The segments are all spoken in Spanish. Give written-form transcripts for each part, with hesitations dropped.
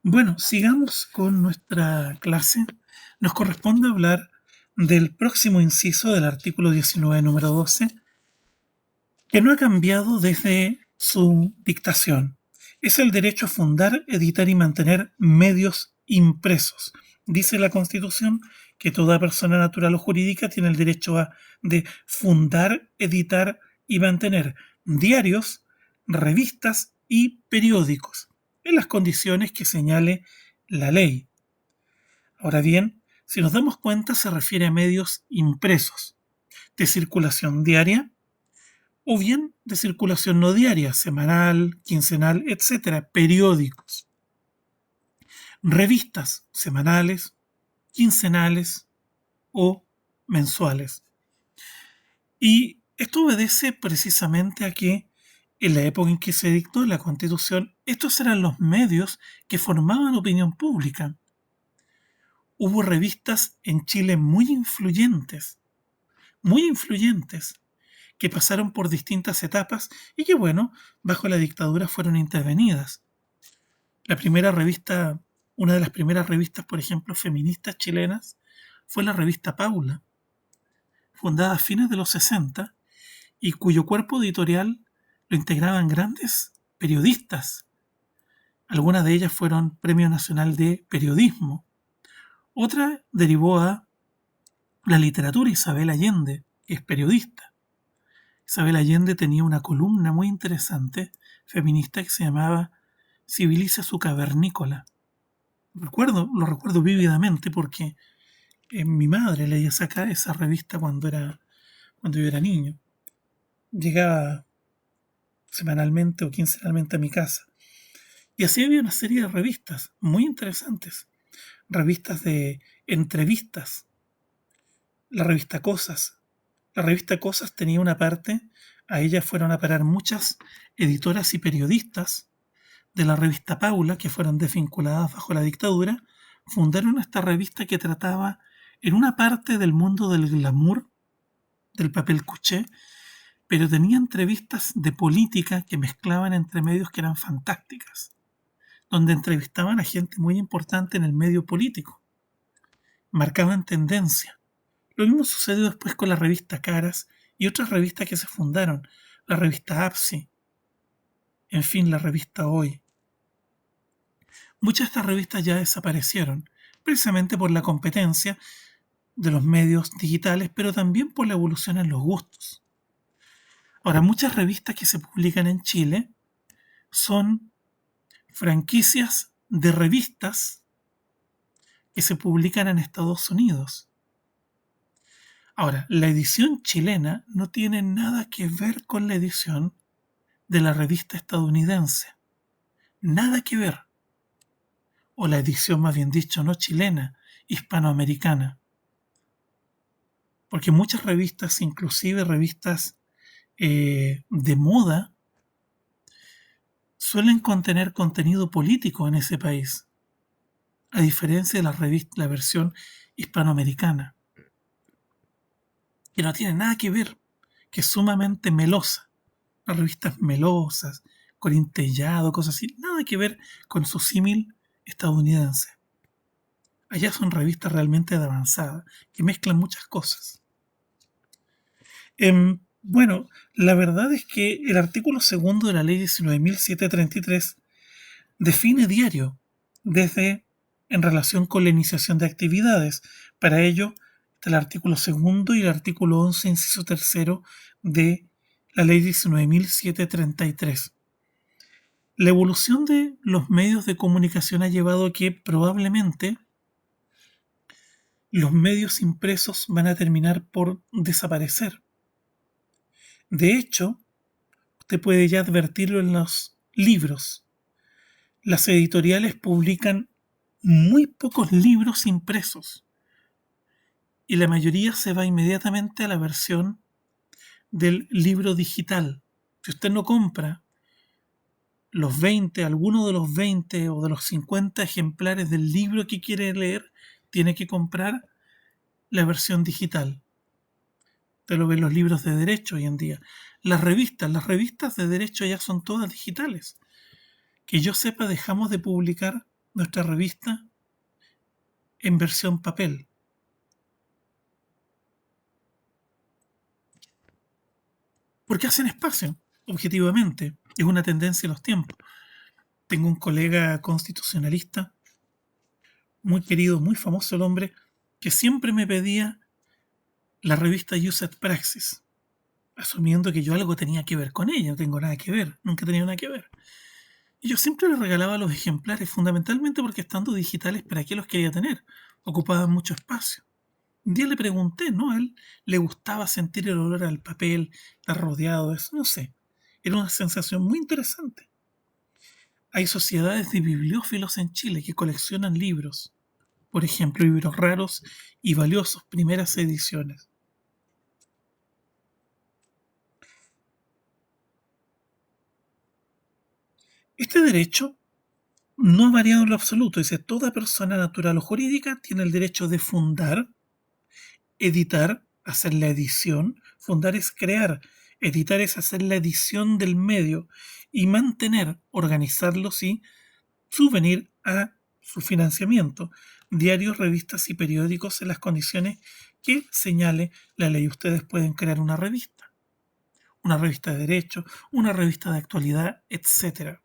Bueno, sigamos con nuestra clase. Nos corresponde hablar del próximo inciso del artículo 19, número 12, que no ha cambiado desde su dictación. Es el derecho a fundar, editar y mantener medios impresos. Dice la Constitución que toda persona natural o jurídica tiene el derecho de fundar, editar y mantener diarios, revistas y periódicos en las condiciones que señale la ley. Ahora bien, si nos damos cuenta, se refiere a medios impresos de circulación diaria o bien de circulación no diaria, semanal, quincenal, etcétera, periódicos, revistas semanales, quincenales o mensuales. Y esto obedece precisamente a que en la época en que se dictó la Constitución, estos eran los medios que formaban opinión pública. Hubo revistas en Chile muy influyentes, que pasaron por distintas etapas y que, bueno, bajo la dictadura fueron intervenidas. La primera revista, una de las primeras revistas, por ejemplo, feministas chilenas, fue la revista Paula, fundada a fines de los 60 y cuyo cuerpo editorial lo integraban grandes periodistas. Algunas de ellas fueron Premio Nacional de Periodismo. Otra derivó a la literatura Isabel Allende, que es periodista. Isabel Allende tenía una columna muy interesante, feminista, que se llamaba Civiliza su cavernícola. Lo recuerdo vívidamente porque mi madre leía esa revista cuando yo era niño. Llegaba semanalmente o quincenalmente a mi casa. Y así había una serie de revistas muy interesantes. Revistas de entrevistas. La revista Cosas. La revista Cosas tenía una parte, a ella fueron a parar muchas editoras y periodistas de la revista Paula, que fueron desvinculadas bajo la dictadura, fundaron esta revista que trataba en una parte del mundo del glamour, del papel couché, pero tenía entrevistas de política que mezclaban entre medios que eran fantásticas, donde entrevistaban a gente muy importante en el medio político, marcaban tendencia. Lo mismo sucedió después con la revista Caras y otras revistas que se fundaron, la revista APSI, en fin, la revista Hoy. Muchas de estas revistas ya desaparecieron, precisamente por la competencia de los medios digitales, pero también por la evolución en los gustos. Ahora, muchas revistas que se publican en Chile son franquicias de revistas que se publican en Estados Unidos. Ahora, la edición chilena no tiene nada que ver con la edición de la revista estadounidense. Nada que ver. O la edición, más bien dicho, no chilena, hispanoamericana. Porque muchas revistas, inclusive revistas de moda, suelen contener contenido político en ese país, a diferencia de la versión hispanoamericana, que no tiene nada que ver, que es sumamente melosa. Las revistas melosas, con intellado, cosas así, nada que ver con su símil estadounidense. Allá son revistas realmente de avanzada, que mezclan muchas cosas. Bueno, la verdad es que el artículo segundo de la ley 19.733 define diario desde en relación con la iniciación de actividades. Para ello está el artículo segundo y el artículo 11, inciso tercero de la ley 19.733. La evolución de los medios de comunicación ha llevado a que probablemente los medios impresos van a terminar por desaparecer. De hecho, usted puede ya advertirlo en los libros. Las editoriales publican muy pocos libros impresos y la mayoría se va inmediatamente a la versión del libro digital. Si usted no compra los 20, alguno de los 20 o de los 50 ejemplares del libro que quiere leer, tiene que comprar la versión digital. Usted lo ve en los libros de derecho hoy en día. Las revistas de derecho ya son todas digitales. Que yo sepa, dejamos de publicar nuestra revista en versión papel. Porque hacen espacio, objetivamente. Es una tendencia de los tiempos. Tengo un colega constitucionalista, muy querido, muy famoso el hombre, que siempre me pedía la revista Used Praxis, asumiendo que yo algo tenía que ver con ella. No tengo nada que ver, nunca he tenido nada que ver. Y yo siempre le regalaba los ejemplares, fundamentalmente porque estando digitales, ¿para qué los quería tener? Ocupaban mucho espacio. Un día le pregunté, ¿no? A él le gustaba sentir el olor al papel, estar rodeado de eso, no sé. Era una sensación muy interesante. Hay sociedades de bibliófilos en Chile que coleccionan libros, por ejemplo, libros raros y valiosos, primeras ediciones. Este derecho no ha variado en lo absoluto. Dice, toda persona natural o jurídica tiene el derecho de fundar, editar, hacer la edición. Fundar es crear, editar es hacer la edición del medio y mantener, organizarlo, sí, subvenir a su financiamiento, diarios, revistas y periódicos en las condiciones que señale la ley. Ustedes pueden crear una revista de derecho, una revista de actualidad, etcétera.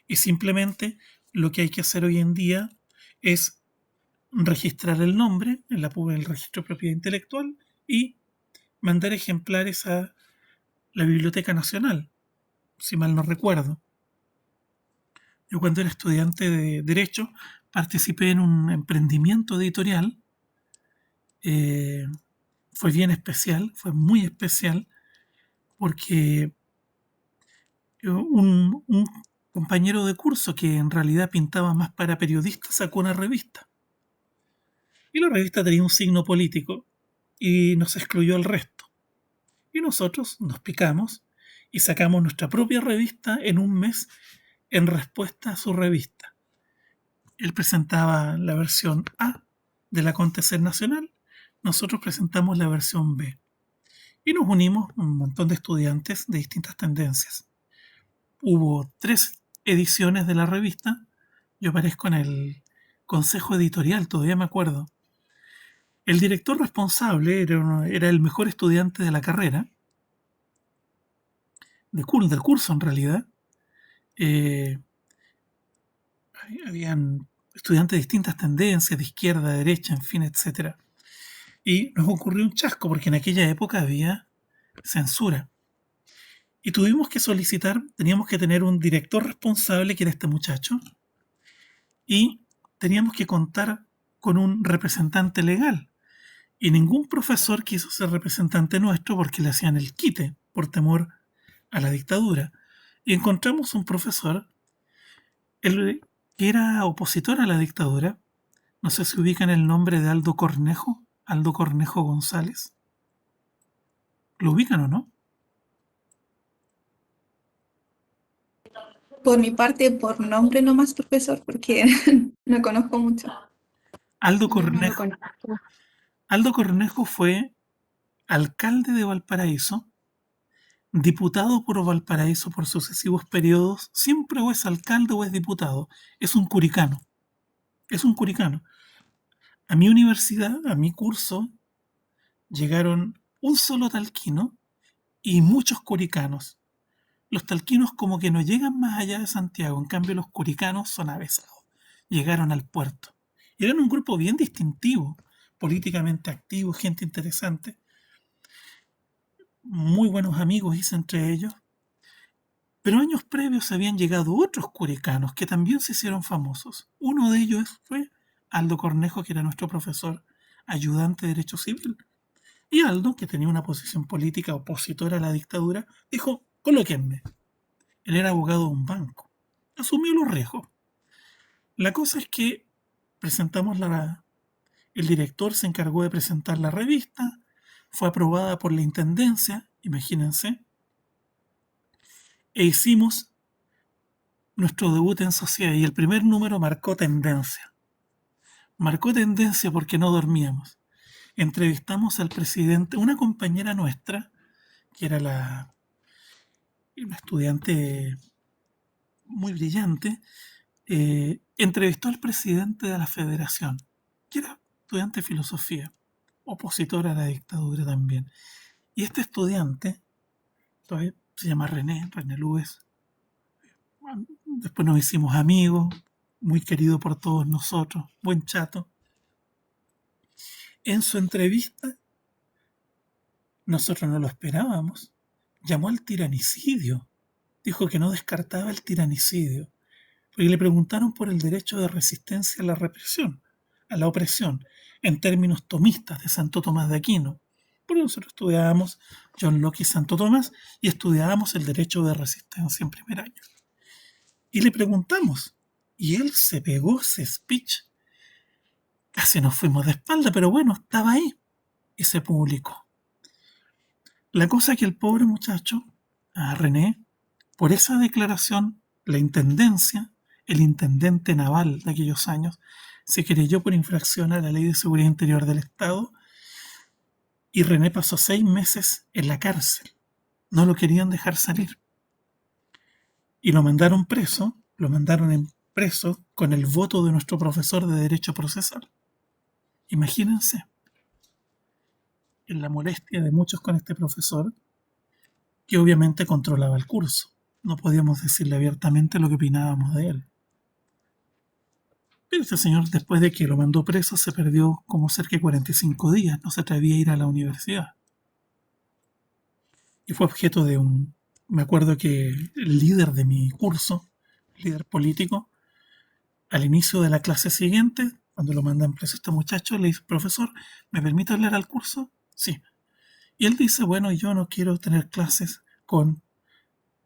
Y simplemente lo que hay que hacer hoy en día es registrar el nombre en el registro de propiedad intelectual y mandar ejemplares a la Biblioteca Nacional, si mal no recuerdo. Yo cuando era estudiante de Derecho participé en un emprendimiento editorial. eh, Fue bien especial, fue muy especial, porque un compañero de curso que en realidad pintaba más para periodistas sacó una revista. Y la revista tenía un signo político y nos excluyó al resto. Y nosotros nos picamos y sacamos nuestra propia revista en un mes en respuesta a su revista. Él presentaba la versión A del acontecer nacional, nosotros presentamos la versión B. Y nos unimos un montón de estudiantes de distintas tendencias. Hubo 3 ediciones de la revista. Yo aparezco en el consejo editorial, todavía me acuerdo. El director responsable era el mejor estudiante de la carrera, del curso en realidad. Eh, Habían estudiantes de distintas tendencias, de izquierda, de derecha, en fin, etcétera. Y nos ocurrió un chasco, porque en aquella época había censura. Y tuvimos que solicitar, teníamos que tener un director responsable, que era este muchacho, y teníamos que contar con un representante legal. Y ningún profesor quiso ser representante nuestro porque le hacían el quite por temor a la dictadura. Y encontramos un profesor, él era opositor a la dictadura. No sé si ubican el nombre de Aldo Cornejo González. ¿Lo ubican o no? Por mi parte, por nombre nomás, profesor, porque no conozco mucho. Aldo No, no lo Cornejo. conozco. Aldo Cornejo fue alcalde de Valparaíso, diputado por Valparaíso por sucesivos periodos, siempre o es alcalde o es diputado, es un curicano, es un curicano. A mi universidad, a mi curso, llegaron un solo talquino y muchos curicanos. Los talquinos como que no llegan más allá de Santiago, en cambio los curicanos son avesados. Llegaron al puerto. Eran un grupo bien distintivo, políticamente activo, gente interesante, muy buenos amigos hice entre ellos. Pero años previos habían llegado otros curicanos que también se hicieron famosos. Uno de ellos fue Aldo Cornejo, que era nuestro profesor ayudante de Derecho Civil. Y Aldo, que tenía una posición política opositora a la dictadura, dijo, colóquenme. Él era abogado de un banco. Asumió los riesgos. La cosa es que presentamos el director se encargó de presentar la revista, fue aprobada por la intendencia, imagínense, e hicimos nuestro debut en sociedad y el primer número marcó tendencia. Marcó tendencia porque no dormíamos. Entrevistamos al presidente, una compañera nuestra, que era una estudiante muy brillante, entrevistó al presidente de la federación, que era estudiante de filosofía, opositor a la dictadura también. Y este estudiante, todavía se llama René Lues. Después nos hicimos amigos, muy querido por todos nosotros, buen chato. En su entrevista, nosotros no lo esperábamos, llamó al tiranicidio. Dijo que no descartaba el tiranicidio, porque le preguntaron por el derecho de resistencia a la represión, a la opresión, en términos tomistas de Santo Tomás de Aquino. Porque nosotros estudiábamos John Locke y Santo Tomás y estudiábamos el derecho de resistencia en primer año. Y le preguntamos, y él se pegó ese speech. Casi nos fuimos de espalda, pero bueno, estaba ahí y se publicó. La cosa es que el pobre muchacho, a René, por esa declaración, la intendencia, el intendente naval de aquellos años, se querelló por infracción a la Ley de Seguridad Interior del Estado y René pasó 6 meses en la cárcel. No lo querían dejar salir. Y lo mandaron preso, preso con el voto de nuestro profesor de Derecho Procesal. Imagínense, en la molestia de muchos con este profesor, que obviamente controlaba el curso. No podíamos decirle abiertamente lo que opinábamos de él. Pero este señor, después de que lo mandó preso, se perdió como cerca de 45 días. No se atrevía a ir a la universidad. Y fue objeto de Me acuerdo que el líder de mi curso, el líder político, al inicio de la clase siguiente, cuando lo mandan preso este muchacho, le dice, profesor, ¿me permite hablar al curso? Sí. Y él dice, bueno, yo no quiero tener clases con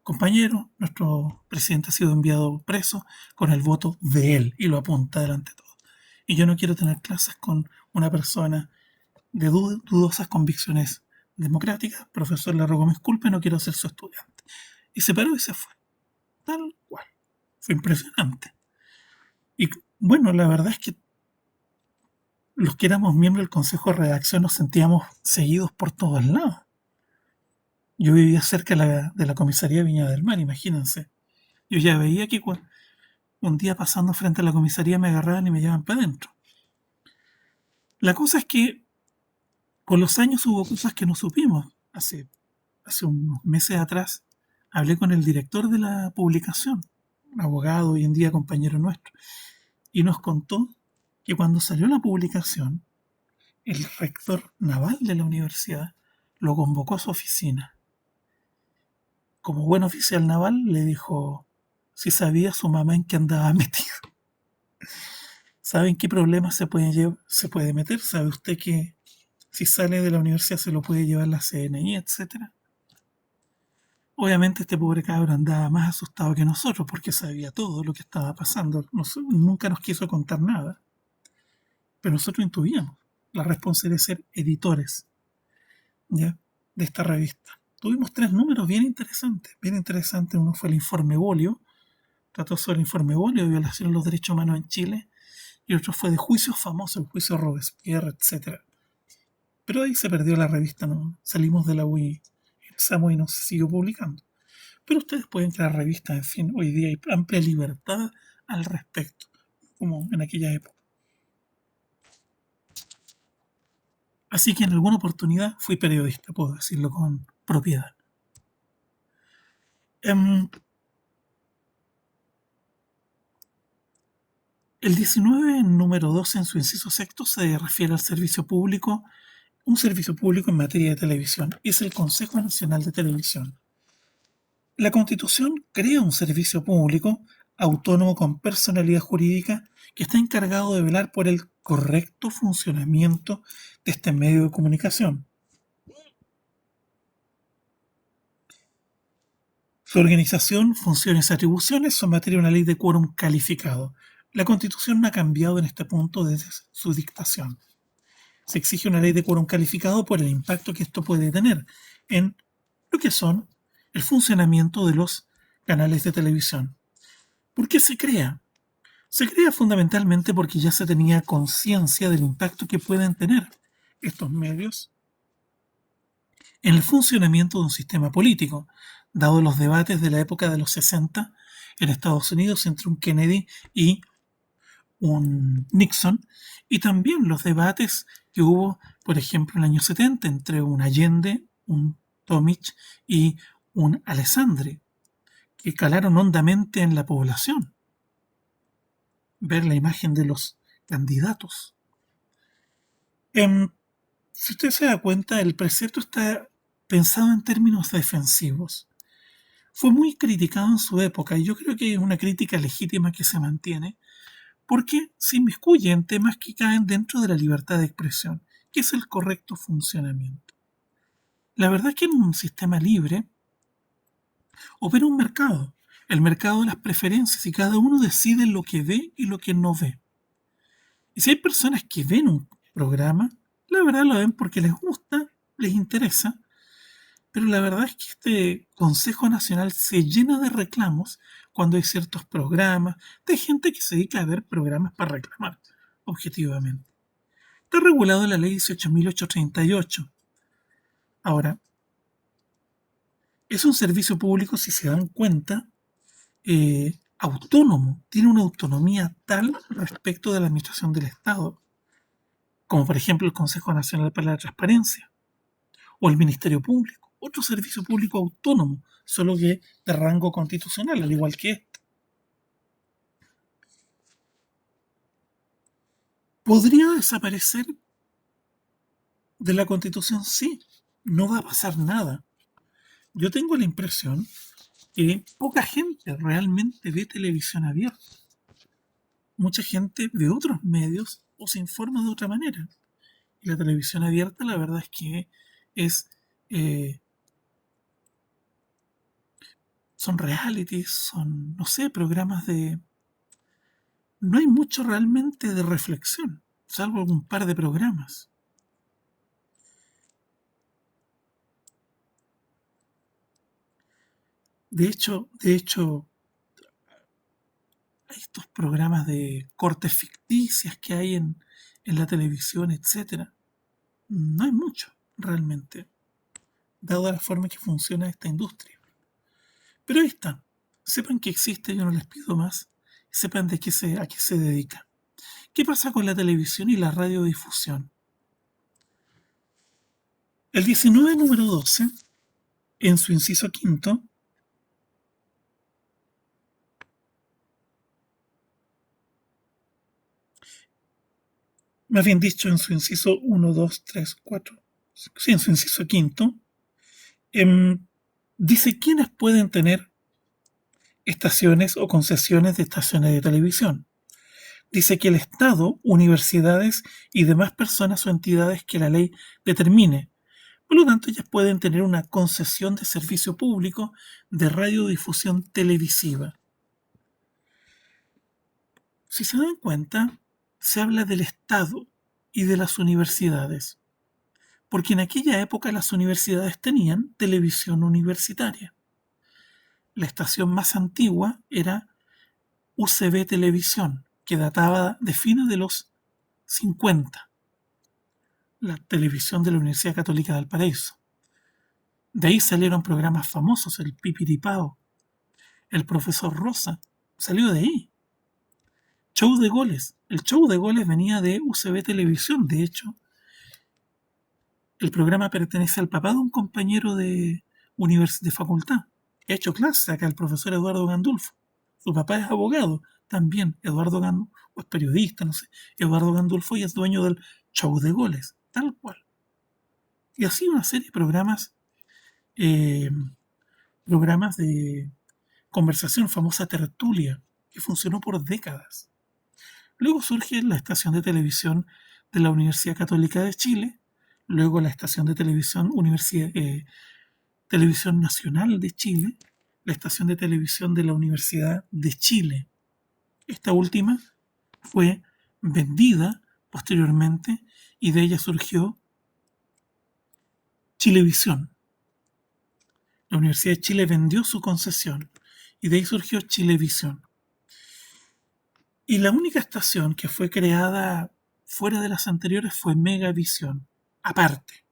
compañeros, nuestro presidente ha sido enviado preso con el voto de él, y lo apunta delante de todo. Y yo no quiero tener clases con una persona de dudosas convicciones democráticas. Profesor, le ruego me disculpe, no quiero ser su estudiante. Y se paró y se fue. Tal cual. Fue impresionante. Y bueno, la verdad es que los que éramos miembros del Consejo de Redacción nos sentíamos seguidos por todos lados. Yo vivía cerca de la comisaría Viña del Mar, imagínense. Yo ya veía que un día pasando frente a la comisaría me agarraban y me llevaban para adentro. La cosa es que con los años hubo cosas que no supimos. Hace unos meses atrás hablé con el director de la publicación, abogado, hoy en día compañero nuestro, y nos contó que cuando salió la publicación, el rector naval de la universidad lo convocó a su oficina. Como buen oficial naval le dijo si sabía su mamá en qué andaba metido. ¿Sabe en qué problemas se puede meter? ¿Sabe usted que si sale de la universidad se lo puede llevar la CNI, etcétera? Obviamente este pobre cabro andaba más asustado que nosotros porque sabía todo lo que estaba pasando. Nunca nos quiso contar nada. Pero nosotros intuíamos la responsabilidad de ser editores, ¿ya?, de esta revista. Tuvimos 3 números bien interesantes. Bien interesante. Uno fue el informe Bolio, trató sobre el informe Bolio de violación de los derechos humanos en Chile, y otro fue de juicios famosos, el juicio Robespierre, etc. Pero ahí se perdió la revista, ¿no? Salimos de la UI, empezamos y no se siguió publicando. Pero ustedes pueden crear revistas, en fin, hoy día hay amplia libertad al respecto, como en aquella época. Así que en alguna oportunidad fui periodista, puedo decirlo con propiedad. El 19, número 12, en su inciso sexto, se refiere al servicio público, un servicio público en materia de televisión. Es el Consejo Nacional de Televisión. La Constitución crea un servicio público autónomo con personalidad jurídica que está encargado de velar por el correcto funcionamiento de este medio de comunicación. Su organización, funciones y atribuciones son materia de una ley de quórum calificado. La Constitución no ha cambiado en este punto desde su dictación. Se exige una ley de quórum calificado por el impacto que esto puede tener en lo que son el funcionamiento de los canales de televisión. ¿Por qué se crea? Se crea fundamentalmente porque ya se tenía conciencia del impacto que pueden tener estos medios en el funcionamiento de un sistema político, dado los debates de la época de los 60 en Estados Unidos entre un Kennedy y un Nixon, y también los debates que hubo, por ejemplo, en el año 70 entre un Allende, un Tomic y un Alessandri, que calaron hondamente en la población. Ver la imagen de los candidatos. Si usted se da cuenta, el precepto está pensado en términos defensivos. Fue muy criticado en su época y yo creo que es una crítica legítima que se mantiene porque se inmiscuye en temas que caen dentro de la libertad de expresión, que es el correcto funcionamiento. La verdad es que en un sistema libre opera un mercado, el mercado de las preferencias, y cada uno decide lo que ve y lo que no ve. Y si hay personas que ven un programa, la verdad lo ven porque les gusta, les interesa, pero la verdad es que este Consejo Nacional se llena de reclamos cuando hay ciertos programas, de gente que se dedica a ver programas para reclamar, objetivamente. Está regulado en la ley 18.838. Ahora, es un servicio público, si se dan cuenta, autónomo, tiene una autonomía tal respecto de la administración del Estado, como por ejemplo el Consejo Nacional para la Transparencia o el Ministerio Público, otro servicio público autónomo, solo que de rango constitucional, al igual que este. ¿Podría desaparecer de la Constitución? Sí, no va a pasar nada. Yo tengo la impresión que poca gente realmente ve televisión abierta. Mucha gente ve otros medios o se informa de otra manera. Y la televisión abierta, la verdad es que es eh, son realities, son, no sé, programas de... No hay mucho realmente de reflexión, salvo un par de programas. De hecho, hay estos programas de cortes ficticias que hay en la televisión, etcétera. No hay mucho, realmente, dado la forma que funciona esta industria. Pero ahí está. Sepan que existe, yo no les pido más. Sepan a qué se dedica. ¿Qué pasa con la televisión y la radiodifusión? El 19 número 12, en su inciso quinto, más bien dicho, en su inciso uno, 2, 3, 4, sí, en su inciso quinto, dice quiénes pueden tener estaciones o concesiones de estaciones de televisión. Dice que el Estado, universidades y demás personas o entidades que la ley determine. Por lo tanto, ellas pueden tener una concesión de servicio público de radiodifusión televisiva. Si se dan cuenta, se habla del Estado y de las universidades, porque en aquella época las universidades tenían televisión universitaria. La estación más antigua era UCB Televisión, que databa de fines de los 50, la televisión de la Universidad Católica del Paraíso. De ahí salieron programas famosos, el Pipiripao, el Profesor Rosa, salió de ahí. Show de goles. El show de goles venía de UCB Televisión. De hecho, el programa pertenece al papá de un compañero de facultad, que ha hecho clase acá, el profesor Eduardo Gandulfo. Su papá es abogado, también Eduardo Gandulfo, o es periodista, no sé. Eduardo Gandulfo y es dueño del show de goles, tal cual. Y así una serie de eh, programas de conversación, famosa tertulia, que funcionó por décadas. Luego surge la estación de televisión de la Universidad Católica de Chile, luego la estación de televisión Televisión Nacional de Chile, la estación de televisión de la Universidad de Chile. Esta última fue vendida posteriormente y de ella surgió Chilevisión. La Universidad de Chile vendió su concesión y de ahí surgió Chilevisión. Y la única estación que fue creada fuera de las anteriores fue Megavisión, aparte.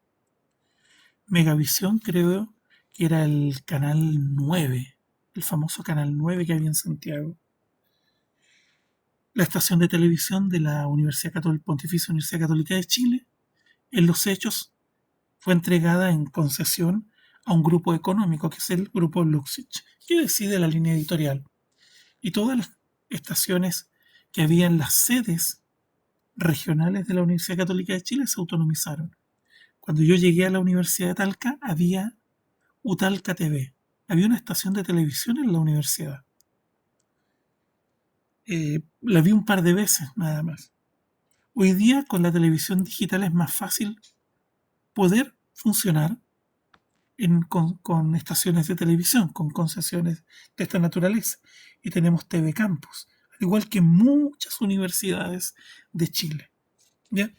Megavisión creo que era el Canal 9, el famoso Canal 9 que había en Santiago. La estación de televisión de la Pontificia Universidad Católica de Chile, en los hechos, fue entregada en concesión a un grupo económico, que es el Grupo Luxich, que decide la línea editorial. Y todas las estaciones que había en las sedes regionales de la Universidad Católica de Chile se autonomizaron. Cuando yo llegué a la Universidad de Talca, había Utalca TV. Había una estación de televisión en la universidad. La vi un par de veces, nada más. Hoy día, con la televisión digital es más fácil poder funcionar con estaciones de televisión, con concesiones de esta naturaleza. Y tenemos TV Campus, al igual que muchas universidades de Chile. ¿Ya?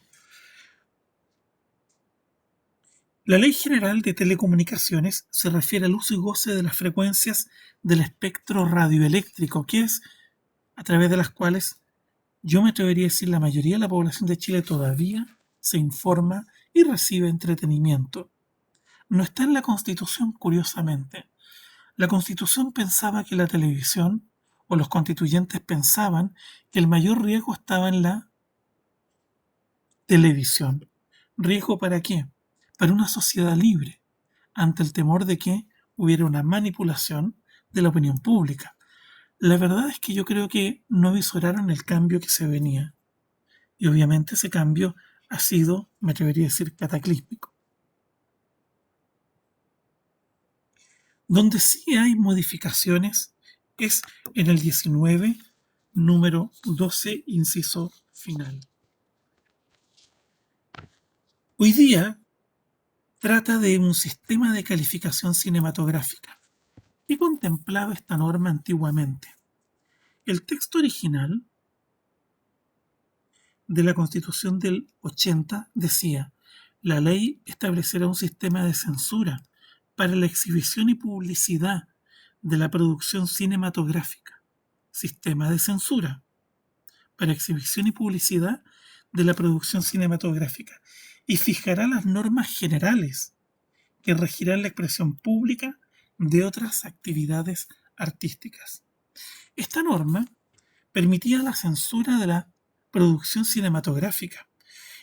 La Ley General de Telecomunicaciones se refiere al uso y goce de las frecuencias del espectro radioeléctrico, que es a través de las cuales yo me atrevería a decir la mayoría de la población de Chile todavía se informa y recibe entretenimiento. No está en la Constitución, curiosamente. La Constitución pensaba que la televisión, o los constituyentes pensaban que el mayor riesgo estaba en la televisión. ¿Riesgo para qué? Para una sociedad libre, ante el temor de que hubiera una manipulación de la opinión pública. La verdad es que yo creo que no visoraron el cambio que se venía. Y obviamente ese cambio ha sido, me atrevería a decir, cataclísmico. Donde sí hay modificaciones es en el 19, número 12, inciso final. Hoy día trata de un sistema de calificación cinematográfica. ¿Qué contemplaba esta norma antiguamente? El texto original de la Constitución del 80 decía: la ley establecerá un sistema de censura para la exhibición y publicidad de la producción cinematográfica. Sistema de censura para exhibición y publicidad de la producción cinematográfica. Y fijará las normas generales que regirán la expresión pública de otras actividades artísticas. Esta norma permitía la censura de la producción cinematográfica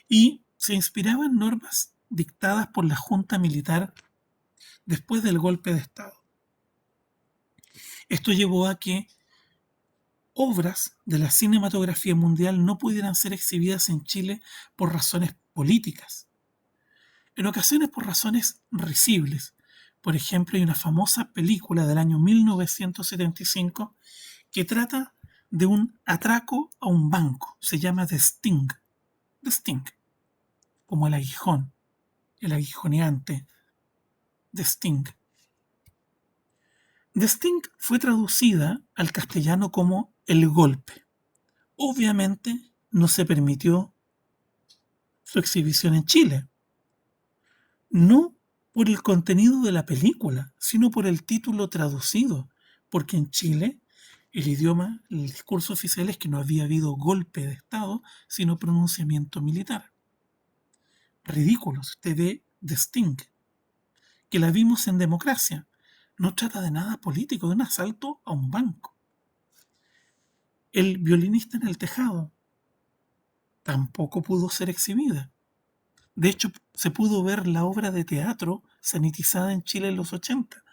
y se inspiraba en normas dictadas por la Junta Militar después del golpe de Estado. Esto llevó a que obras de la cinematografía mundial no pudieran ser exhibidas en Chile por razones políticas, en ocasiones por razones risibles. Por ejemplo, hay una famosa película del año 1975 que trata de un atraco a un banco. Se llama The Sting. The Sting, como el aguijón, el aguijoneante. The Sting. The Sting fue traducida al castellano como El Golpe. Obviamente no se permitió su exhibición en Chile. No por el contenido de la película, sino por el título traducido, porque en Chile el idioma, el discurso oficial es que no había habido golpe de Estado, sino pronunciamiento militar. Ridículo, si usted ve The Sting, que la vimos en Democracia. No trata de nada político, de un asalto a un banco. El violinista en el tejado tampoco pudo ser exhibida. De hecho, se pudo ver la obra de teatro sanitizada en Chile en los 80,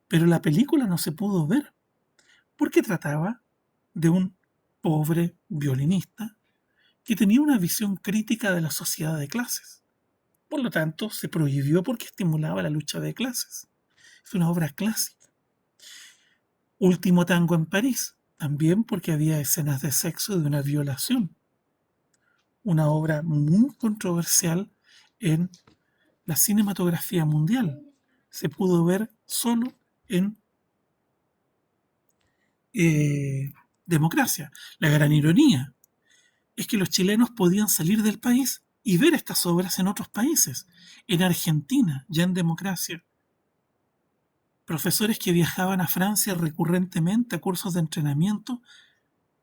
pero la película no se pudo ver, porque trataba de un pobre violinista que tenía una visión crítica de la sociedad de clases. Por lo tanto, se prohibió porque estimulaba la lucha de clases. Es una obra clásica. Último tango en París, también porque había escenas de sexo y de una violación. Una obra muy controversial en la cinematografía mundial. Se pudo ver solo en Democracia. La gran ironía es que los chilenos podían salir del país y ver estas obras en otros países. En Argentina, ya en Democracia, profesores que viajaban a Francia recurrentemente a cursos de entrenamiento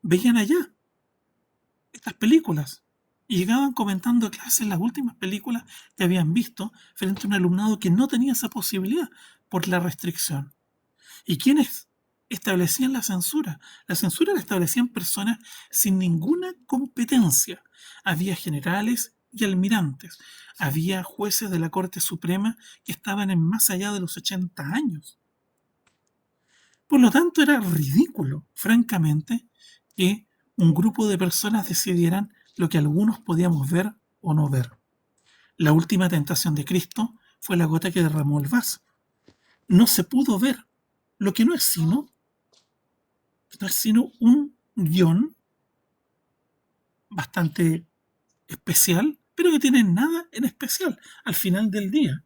veían allá estas películas y llegaban comentando a clase las últimas películas que habían visto frente a un alumnado que no tenía esa posibilidad por la restricción. ¿Y quiénes establecían la censura? La censura la establecían personas sin ninguna competencia. Había generales y almirantes. Había jueces de la Corte Suprema que estaban en más allá de los 80 años. Por lo tanto, era ridículo, francamente, que un grupo de personas decidieran lo que algunos podíamos ver o no ver. La última tentación de Cristo fue la gota que derramó el vaso. No se pudo ver, lo que no es sino un guión bastante especial, pero que tiene nada en especial al final del día.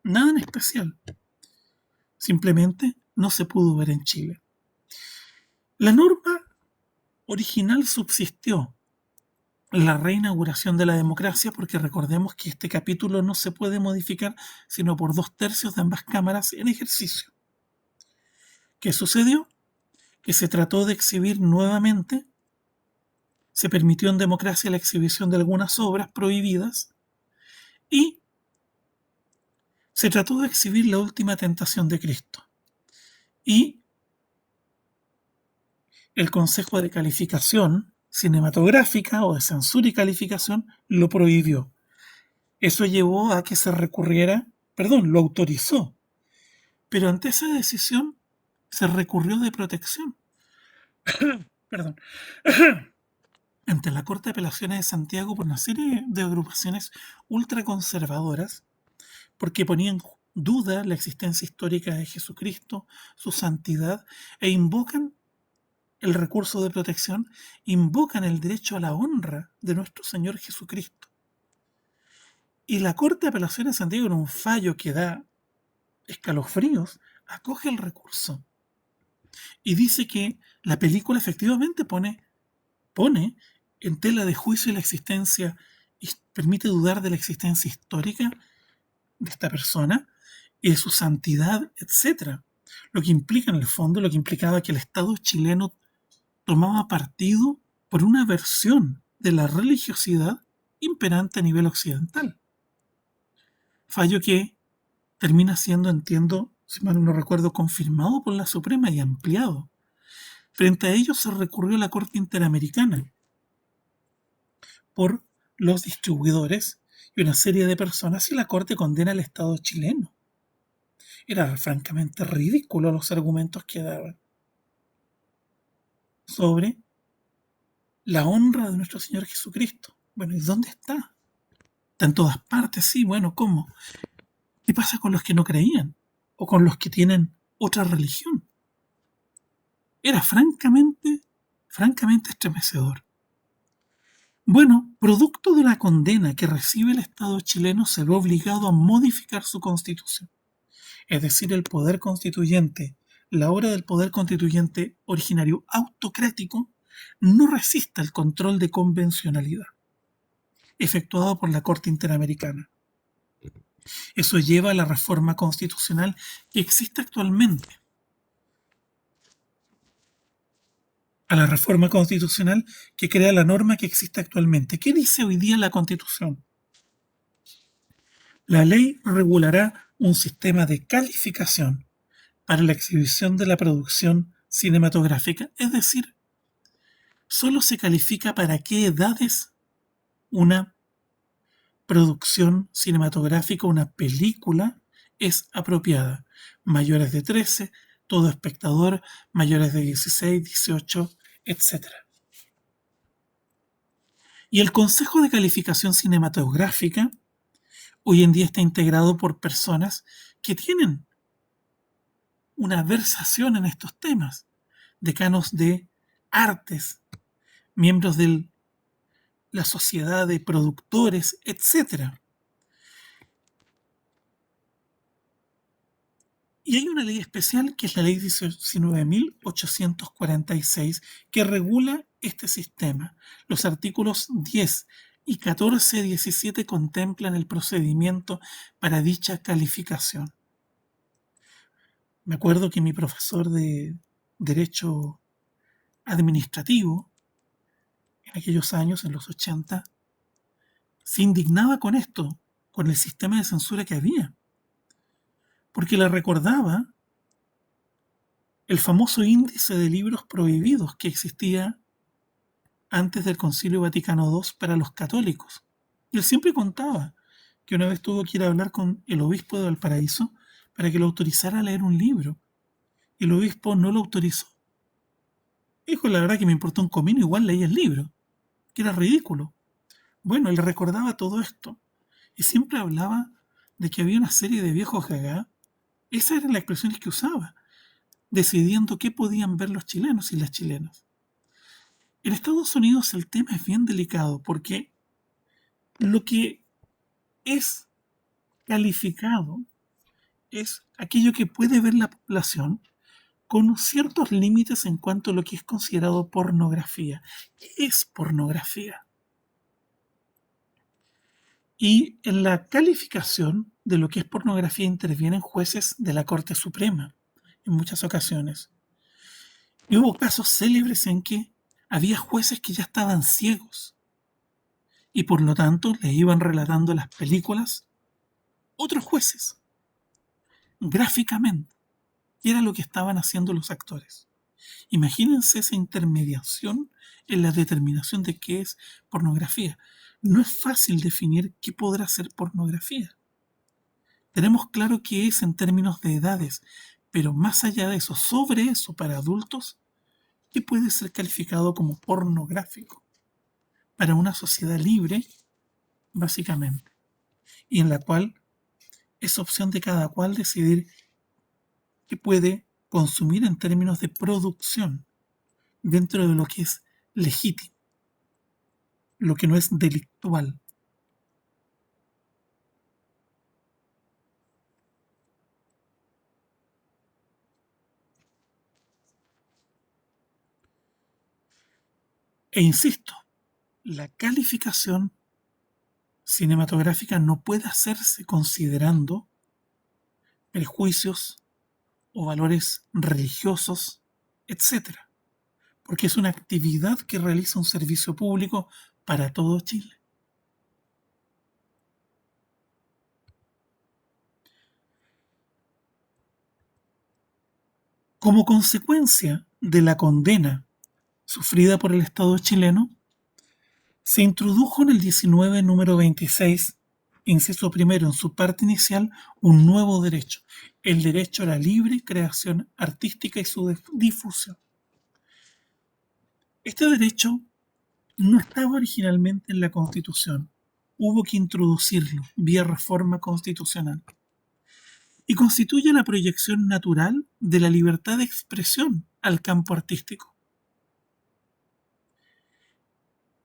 Nada en especial. Simplemente no se pudo ver en Chile. La norma original subsistió en la reinauguración de la democracia, porque recordemos que este capítulo no se puede modificar sino por 2/3 de ambas cámaras en ejercicio. ¿Qué sucedió? Que se trató de exhibir nuevamente, se permitió en democracia la exhibición de algunas obras prohibidas y se trató de exhibir la última tentación de Cristo. Y el Consejo de Calificación Cinematográfica o de Censura y Calificación lo prohibió. Eso llevó a que se recurriera, perdón, lo autorizó, pero ante esa decisión se recurrió de protección. Perdón. Ante la Corte de Apelaciones de Santiago por una serie de agrupaciones ultraconservadoras, porque ponían en duda la existencia histórica de Jesucristo, su santidad, e invocan el recurso de protección, invocan el derecho a la honra de nuestro Señor Jesucristo. Y la Corte de Apelaciones de Santiago, en un fallo que da escalofríos, acoge el recurso y dice que la película efectivamente pone en tela de juicio la existencia y permite dudar de la existencia histórica de esta persona y de su santidad, etcétera. Lo que implica en el fondo, lo que implicaba que el Estado chileno tomaba partido por una versión de la religiosidad imperante a nivel occidental. Fallo que termina siendo, entiendo, si mal no recuerdo, confirmado por la Suprema y ampliado. Frente a ello se recurrió a la Corte Interamericana por los distribuidores y una serie de personas y la Corte condena al Estado chileno. Era francamente ridículo los argumentos que daban sobre la honra de nuestro Señor Jesucristo. Bueno, ¿y dónde está? Está en todas partes, sí, bueno, ¿cómo? ¿Qué pasa con los que no creían? ¿O con los que tienen otra religión? Era francamente estremecedor. Bueno, producto de la condena que recibe el Estado chileno, se ve obligado a modificar su constitución. Es decir, el poder constituyente, la obra del poder constituyente originario autocrático, no resiste el control de convencionalidad efectuado por la Corte Interamericana. Eso lleva a la reforma constitucional que existe actualmente. A la reforma constitucional que crea la norma que existe actualmente. ¿Qué dice hoy día la Constitución? La ley regulará un sistema de calificación para la exhibición de la producción cinematográfica, es decir, solo se califica para qué edades una producción cinematográfica, una película, es apropiada. Mayores de 13, todo espectador, mayores de 16, 18, etc. Y el Consejo de Calificación Cinematográfica hoy en día está integrado por personas que tienen una versación en estos temas, decanos de artes, miembros de la sociedad de productores, etc. Y hay una ley especial que es la ley 19.846 que regula este sistema. Los artículos 10 y 14 y 17 contemplan el procedimiento para dicha calificación. Me acuerdo que mi profesor de Derecho Administrativo, en aquellos años, en los 80, se indignaba con esto, con el sistema de censura que había, porque le recordaba el famoso índice de libros prohibidos que existía antes del Concilio Vaticano II para los católicos. Y él siempre contaba que una vez tuvo que ir a hablar con el obispo de Valparaíso para que lo autorizara a leer un libro. Y el obispo no lo autorizó. Dijo, la verdad que me importó un comino, igual leí el libro, que era ridículo. Bueno, él recordaba todo esto. Y siempre hablaba de que había una serie de viejos gagá. Esas eran las expresiones que usaba, decidiendo qué podían ver los chilenos y las chilenas. En Estados Unidos el tema es bien delicado porque lo que es calificado es aquello que puede ver la población con ciertos límites en cuanto a lo que es considerado pornografía. ¿Qué es pornografía? Y en la calificación de lo que es pornografía intervienen jueces de la Corte Suprema en muchas ocasiones. Y hubo casos célebres en que había jueces que ya estaban ciegos y por lo tanto le iban relatando las películas otros jueces, gráficamente, y era lo que estaban haciendo los actores. Imagínense esa intermediación en la determinación de qué es pornografía. No es fácil definir qué podrá ser pornografía. Tenemos claro qué es en términos de edades, pero más allá de eso, sobre eso para adultos, ¿qué puede ser calificado como pornográfico? Para una sociedad libre, básicamente, y en la cual es opción de cada cual decidir qué puede consumir en términos de producción dentro de lo que es legítimo, lo que no es delictual. E insisto, la calificación cinematográfica no puede hacerse considerando prejuicios o valores religiosos, etcétera, porque es una actividad que realiza un servicio público para todo Chile. Como consecuencia de la condena sufrida por el Estado chileno, se introdujo en el 19 número 26, inciso primero, en su parte inicial, un nuevo derecho, el derecho a la libre creación artística y su difusión. Este derecho no estaba originalmente en la Constitución, hubo que introducirlo vía reforma constitucional y constituye la proyección natural de la libertad de expresión al campo artístico.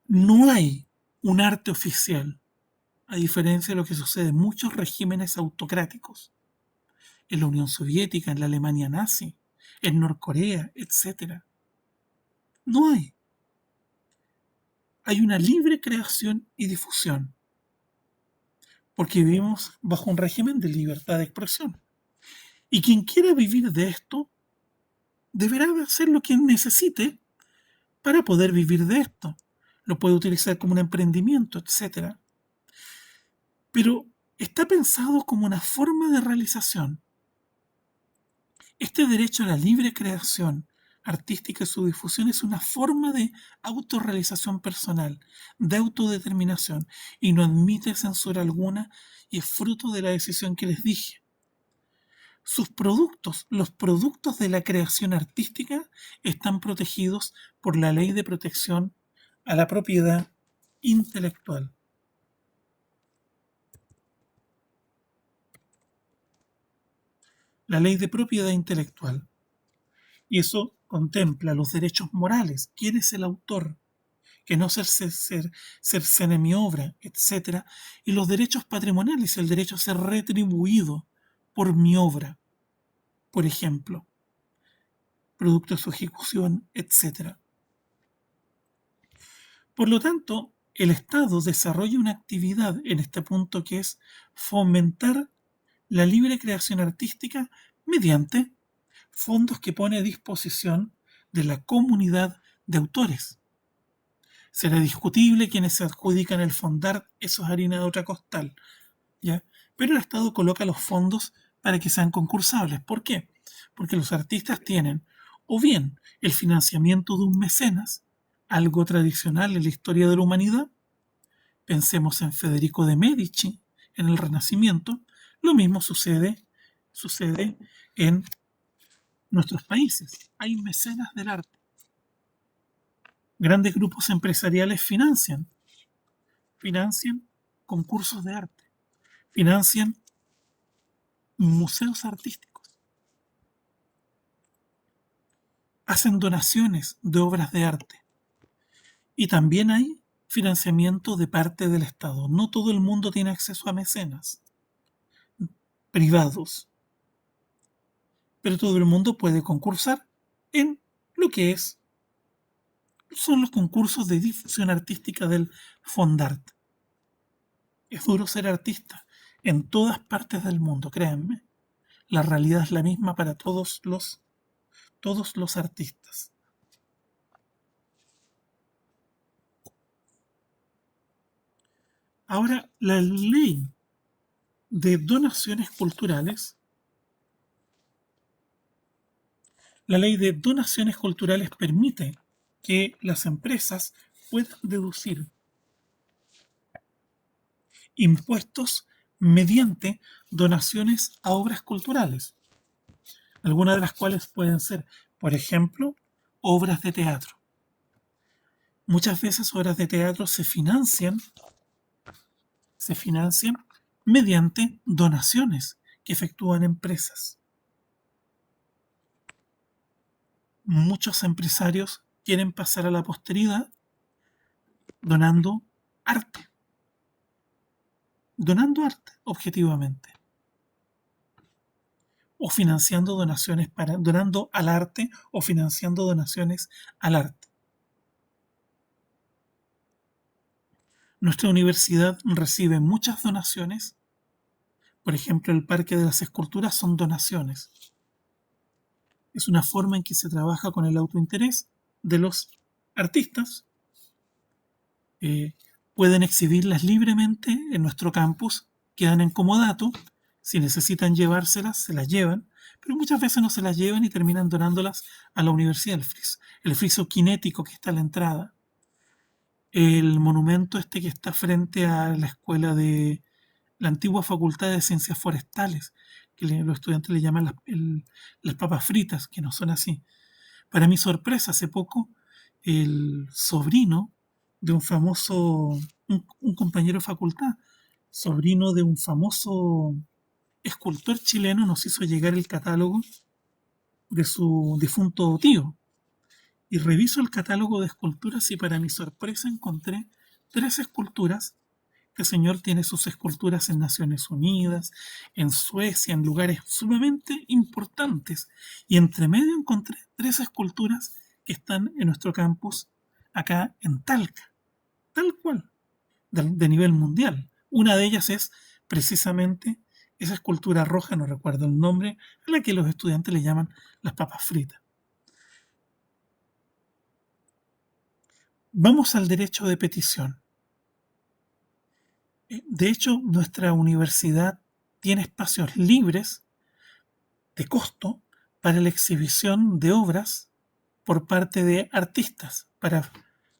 No hay un arte oficial, a diferencia de lo que sucede en muchos regímenes autocráticos, en la Unión Soviética, en la Alemania nazi, en Norcorea, etc. No hay. Hay una libre creación y difusión, porque vivimos bajo un régimen de libertad de expresión. Y quien quiera vivir de esto, deberá hacer lo que necesite para poder vivir de esto. Lo puede utilizar como un emprendimiento, etc. Pero está pensado como una forma de realización. Este derecho a la libre creación artística y su difusión es una forma de autorrealización personal, de autodeterminación, y no admite censura alguna y es fruto de la decisión que les dije. Sus productos, los productos de la creación artística, están protegidos por la Ley de Protección a la Propiedad Intelectual. La Ley de Propiedad Intelectual. Y eso contempla los derechos morales. ¿Quién es el autor? Que no cercene mi obra, etcétera, y los derechos patrimoniales, el derecho a ser retribuido por mi obra, por ejemplo, producto de su ejecución, etcétera. Por lo tanto, el Estado desarrolla una actividad en este punto que es fomentar la libre creación artística mediante fondos que pone a disposición de la comunidad de autores. Será discutible quienes se adjudican el fondar, eso es harina de otra costal, ¿ya? Pero el Estado coloca los fondos para que sean concursables. ¿Por qué? Porque los artistas tienen o bien el financiamiento de un mecenas, algo tradicional en la historia de la humanidad. Pensemos en Federico de Medici, en el Renacimiento. Lo mismo sucede en nuestros países. Hay mecenas del arte. Grandes grupos empresariales financian concursos de arte, financian museos artísticos, hacen donaciones de obras de arte. Y también hay financiamiento de parte del Estado. No todo el mundo tiene acceso a mecenas privados, pero todo el mundo puede concursar en lo que son los concursos de difusión artística del Fondart. Es duro ser artista en todas partes del mundo, créanme. La realidad es la misma para todos los artistas. Ahora, la ley de donaciones culturales, permite que las empresas puedan deducir impuestos mediante donaciones a obras culturales, algunas de las cuales pueden ser, por ejemplo, obras de teatro. Muchas veces obras de teatro se financian mediante donaciones que efectúan empresas. Muchos empresarios quieren pasar a la posteridad donando arte, objetivamente, o donando al arte o financiando donaciones al arte. Nuestra universidad recibe muchas donaciones. Por ejemplo, el Parque de las Esculturas son donaciones. Es una forma en que se trabaja con el autointerés de los artistas. Pueden exhibirlas libremente en nuestro campus, quedan en comodato. Si necesitan llevárselas, se las llevan, pero muchas veces no se las llevan y terminan donándolas a la universidad. El friso cinético que está a la entrada, el monumento que está frente a la escuela de la antigua Facultad de Ciencias Forestales, que los estudiantes le llaman las papas fritas, que no son así. Para mi sorpresa, hace poco, el sobrino de un compañero de facultad, sobrino de un famoso escultor chileno, nos hizo llegar el catálogo de su difunto tío. Y reviso el catálogo de esculturas y para mi sorpresa encontré 3 esculturas. Este señor tiene sus esculturas en Naciones Unidas, en Suecia, en lugares sumamente importantes. Y entre medio encontré 3 esculturas que están en nuestro campus acá en Talca, tal cual, de nivel mundial. Una de ellas es precisamente esa escultura roja, no recuerdo el nombre, a la que los estudiantes le llaman las papas fritas. Vamos al derecho de petición. De hecho, nuestra universidad tiene espacios libres de costo para la exhibición de obras por parte de artistas, para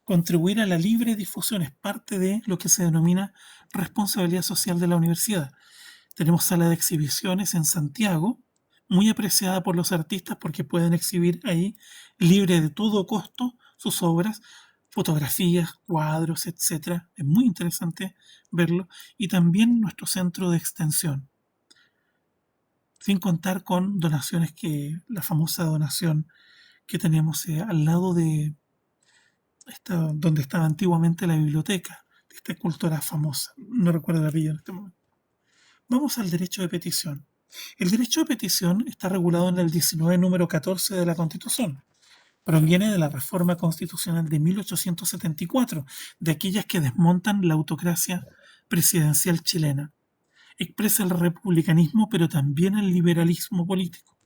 contribuir a la libre difusión. Es parte de lo que se denomina responsabilidad social de la universidad. Tenemos sala de exhibiciones en Santiago, muy apreciada por los artistas porque pueden exhibir ahí, libre de todo costo, sus obras, fotografías, cuadros, etcétera. Es muy interesante verlo. Y también nuestro centro de extensión. Sin contar con donaciones la famosa donación que tenemos al lado de donde estaba antiguamente la biblioteca, de esta escultora famosa. No recuerdo el apellido en este momento. Vamos al derecho de petición. El derecho de petición está regulado en el 19, número 14 de la Constitución. Proviene de la reforma constitucional de 1874, de aquellas que desmontan la autocracia presidencial chilena. Expresa el republicanismo, pero también el liberalismo político.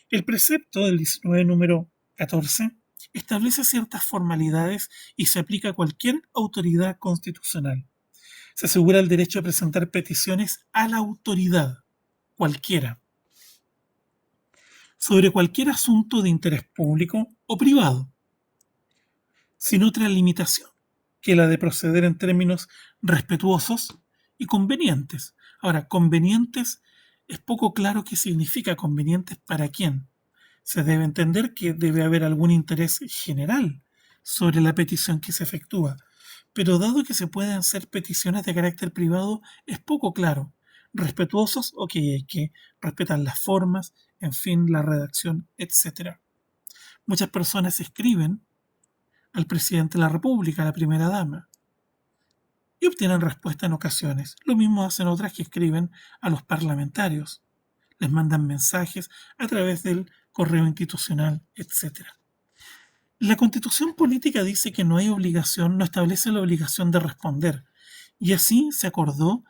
El precepto del 19, número 14, establece ciertas formalidades y se aplica a cualquier autoridad constitucional. Se asegura el derecho a presentar peticiones a la autoridad, cualquiera, sobre cualquier asunto de interés público o privado, sin otra limitación que la de proceder en términos respetuosos y convenientes. Ahora, convenientes es poco claro qué significa convenientes para quién. Se debe entender que debe haber algún interés general sobre la petición que se efectúa, pero dado que se pueden hacer peticiones de carácter privado, es poco claro. Respetuosos, ok, hay que respetar las formas, en fin, la redacción, etc. Muchas personas escriben al presidente de la República, a la primera dama, y obtienen respuesta en ocasiones. Lo mismo hacen otras que escriben a los parlamentarios. Les mandan mensajes a través del correo institucional, etc. La Constitución política dice que no hay obligación, no establece la obligación de responder, y así se acordó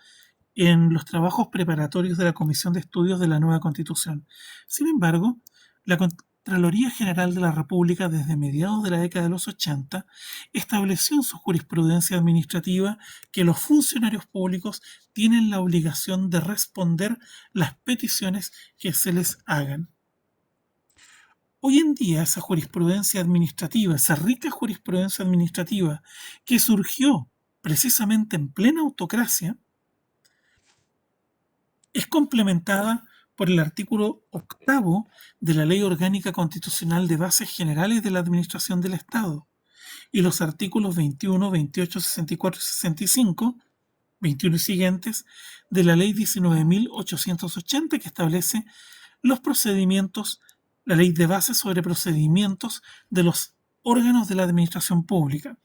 en los trabajos preparatorios de la Comisión de Estudios de la nueva Constitución. Sin embargo, la Contraloría General de la República, desde mediados de la década de los 80, estableció en su jurisprudencia administrativa que los funcionarios públicos tienen la obligación de responder las peticiones que se les hagan. Hoy en día esa jurisprudencia administrativa, esa rica jurisprudencia administrativa que surgió precisamente en plena autocracia, es complementada por el artículo 8 de la Ley Orgánica Constitucional de Bases Generales de la Administración del Estado y los artículos 21, 28, 64 y 65, 21 y siguientes, de la Ley 19.880 que establece los procedimientos, la Ley de Bases sobre procedimientos de los órganos de la administración pública.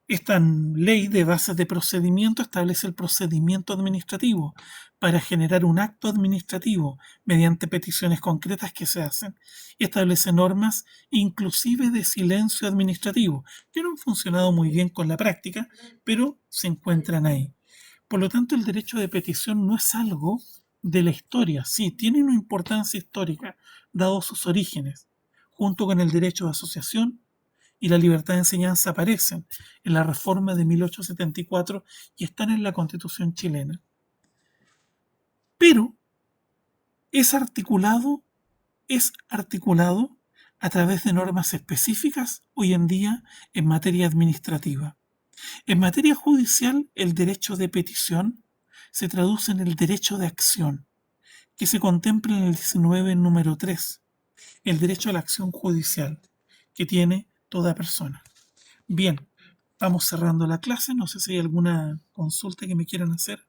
Esta ley de bases de procedimiento establece el procedimiento administrativo para generar un acto administrativo mediante peticiones concretas que se hacen y establece normas inclusive de silencio administrativo que no han funcionado muy bien con la práctica, pero se encuentran ahí. Por lo tanto, el derecho de petición no es algo de la historia, sí, tiene una importancia histórica, dado sus orígenes, junto con el derecho de asociación y la libertad de enseñanza aparecen en la reforma de 1874 y están en la Constitución chilena. Pero es articulado a través de normas específicas hoy en día en materia administrativa. En materia judicial, el derecho de petición se traduce en el derecho de acción, que se contempla en el 19 número 3, el derecho a la acción judicial, que tiene toda persona. Bien, vamos cerrando la clase. No sé si hay alguna consulta que me quieran hacer.